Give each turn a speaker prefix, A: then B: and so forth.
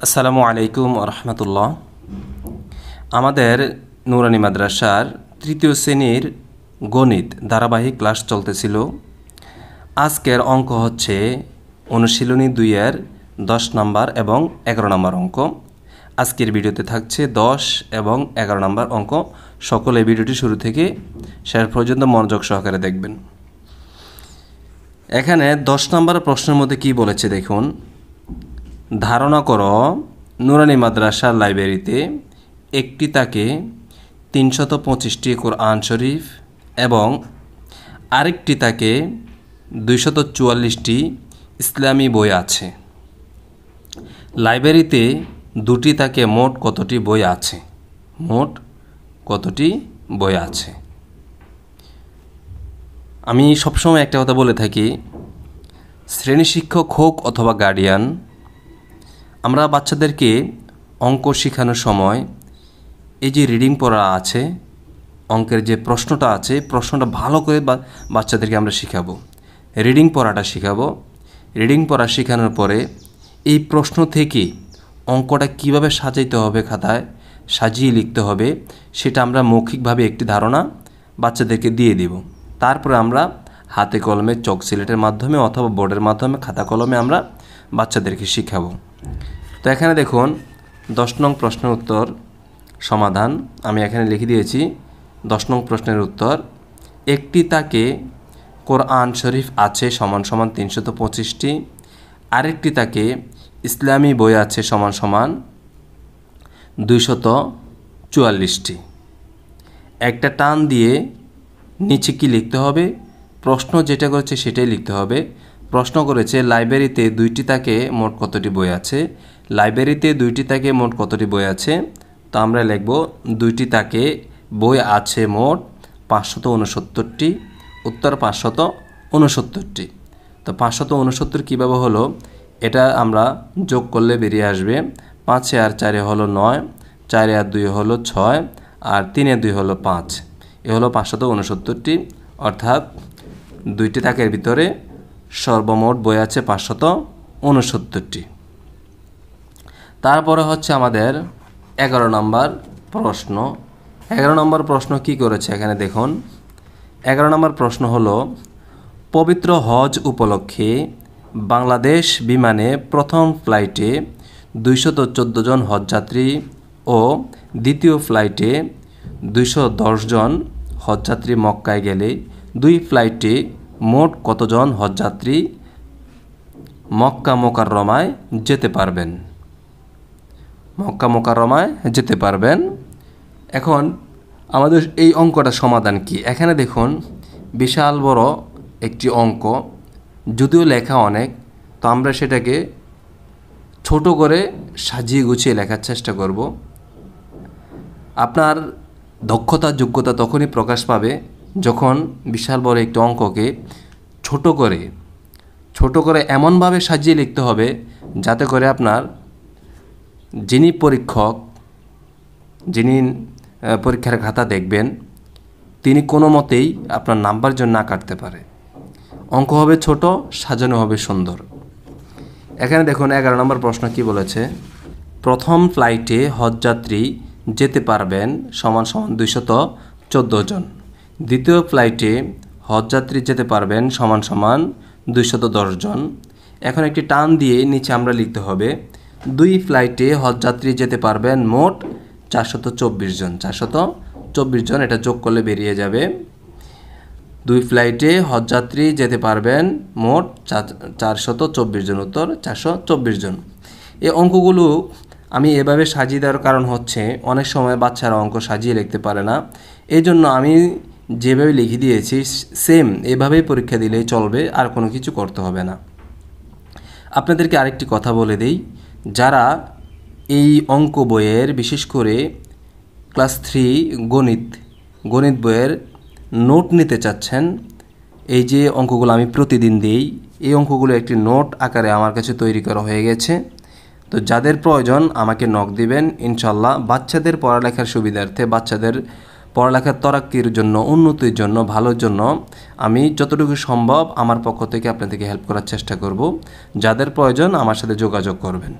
A: আসসালামু আলাইকুম রহমতুল্লাহ। আমাদের নুরানি মাদ্রাসার তৃতীয় শ্রেণীর গণিত ধারাবাহিক ক্লাস চলতেছিল। আজকের অঙ্ক হচ্ছে অনুশীলনী 2-এর 10 নম্বর এবং 11 নম্বর অঙ্ক। আজকের ভিডিওতে থাকছে 10 এবং 11 নম্বর অঙ্ক। সকলে ভিডিওটি শুরু থেকে শেষ পর্যন্ত মনোযোগ সহকারে দেখবেন। এখানে 10 নম্বর প্রশ্নের মধ্যে কি বলেছে দেখুন। ধারণা করো নুরানি মাদ্রাসার লাইব্রেরিতে একটি তাকে 325টি কোরআন শরীফ এবং আরেকটি তাকে 244টি ইসলামী বই আছে। লাইব্রেরিতে দুটি তাকে মোট কতটি বই আছে? মোট কতটি বই আছে? আমি সবসময় একটা কথা বলে থাকি, শ্রেণী শিক্ষক হোক অথবা গার্ডিয়ান, আমরা বাচ্চাদেরকে অঙ্ক শেখানোর সময় এই যে রিডিং পড়া আছে, অঙ্কের যে প্রশ্নটা আছে, প্রশ্নটা ভালো করে বাচ্চাদেরকে আমরা শেখাবো। রিডিং পড়াটা শেখাবো। রিডিং পড়া শেখানোর পরে এই প্রশ্ন থেকে অঙ্কটা কিভাবে সাজাইতে হবে, খাতায় সাজিয়ে লিখতে হবে, সেটা আমরা মৌখিকভাবে একটি ধারণা বাচ্চাদেরকে দিয়ে দেব। তারপরে আমরা হাতে কলমে চক সিলেটের মাধ্যমে অথবা বোর্ডের মাধ্যমে খাতা কলমে আমরা বাচ্চাদেরকে শেখাবো। তো এখানে দেখুন 10 নং প্রশ্নের উত্তর সমাধান আমি এখানে লিখে দিয়েছি। 10 নং প্রশ্নের উত্তর, একটি তাকে কোরআন শরীফ আছে সমান সমান 325টি, আরেকটি তাকে ইসলামী বই আছে সমান সমান 244টি। একটা টান দিয়ে নিচে কি লিখতে হবে? প্রশ্ন যেটা করেছে সেটাই লিখতে হবে। প্রশ্ন করেছে লাইব্রেরিতে দুইটি তাকে মোট কতটি বই আছে। লাইব্রেরিতে দুইটি তাকে মোট কতটি বই আছে? তো আমরা লিখব দুইটি তাকে বই আছে মোট 569টি। উত্তর 569টি। তো 569 কীভাবে হলো, এটা আমরা যোগ করলে বেরিয়ে আসবে 5 আর 4 হলো 9, 4 আর 2 হলো 6, আর 3 আর 2 হলো 5। এ হলো 569টি। অর্থাৎ দুইটি তাকের ভিতরে সর্বমোট বই আছে 569টি। তারপরে হচ্ছে আমাদের 11 নম্বর প্রশ্ন। 11 নম্বর প্রশ্ন কি করেছে এখানে দেখুন। 11 নম্বর প্রশ্ন হলো, পবিত্র হজ উপলক্ষে বাংলাদেশ বিমানে প্রথম ফ্লাইটে 214 জন হজযাত্রী ও দ্বিতীয় ফ্লাইটে 210 জন হজযাত্রী মক্কায় গেলে দুই ফ্লাইটে মোট কতজন হজযাত্রী মক্কা মোকাররমায় যেতে পারবেন? মক্কা মোকাররমায় যেতে পারবেন। এখন আমাদের এই অঙ্কটা সমাধান কি? এখানে দেখুন বিশাল বড় একটি অঙ্ক, যদিও লেখা অনেক, তো আমরা সেটাকে ছোট করে সাজিয়ে গুছিয়ে লেখার চেষ্টা করব। আপনার দক্ষতা যোগ্যতা তখনই প্রকাশ পাবে যখন বিশাল বড় একটি অঙ্ককে ছোট করে এমনভাবে সাজিয়ে লিখতে হবে যাতে করে আপনার যিনি পরীক্ষার খাতা দেখবেন তিনি কোনো মতেই আপনার নাম্বার জন্য না কাটতে পারে। অঙ্ক হবে ছোট, সাজানো হবে সুন্দর। এখানে দেখুন 11 নম্বর প্রশ্ন কি বলেছে। প্রথম ফ্লাইটে হজযাত্রী যেতে পারবেন সমান সমান 214 জন। দ্বিতীয় ফ্লাইটে হজযাত্রী যেতে পারবেন সমান সমান 210 জন। এখন একটি টান দিয়ে নিচে আমরা লিখতে হবে দুই ফ্লাইটে হজযাত্রী যেতে পারবেন মোট 424 জন। 424 জন, এটা যোগ করলে বেরিয়ে যাবে দুই ফ্লাইটে হজযাত্রী যেতে পারবেন মোট 424 জন। উত্তর 424 জন। এই অঙ্কগুলো আমি এভাবে সাজিয়ে দেওয়ার কারণ হচ্ছে অনেক সময় বাচ্চারা অঙ্ক সাজিয়ে লিখতে পারে না। এই জন্য আমি যেভাবে লিখে দিয়েছি সেম এভাবেই পরীক্ষা দিলেই চলবে, আর কোনো কিছু করতে হবে না। আপনাদেরকে আরেকটি কথা বলে দেই, যারা এই অঙ্ক বইয়ের বিশেষ করে ক্লাস 3 গণিত বইয়ের নোট নিতে চাচ্ছেন, এই যে অঙ্কগুলো আমি প্রতিদিন দিই, এই অঙ্কগুলো একটি নোট আকারে আমার কাছে তৈরি করা হয়ে গেছে। তো যাদের প্রয়োজন আমাকে নক দিবেন, ইনশাল্লাহ বাচ্চাদের পড়ালেখার সুবিধার্থে, বাচ্চাদের পড়ালেখার তরাক্কির জন্য, উন্নতির জন্য, ভালোর জন্য আমি যতটুকু সম্ভব আমার পক্ষ থেকে আপনাদেরকে হেল্প করার চেষ্টা করব। যাদের প্রয়োজন আমার সাথে যোগাযোগ করবেন।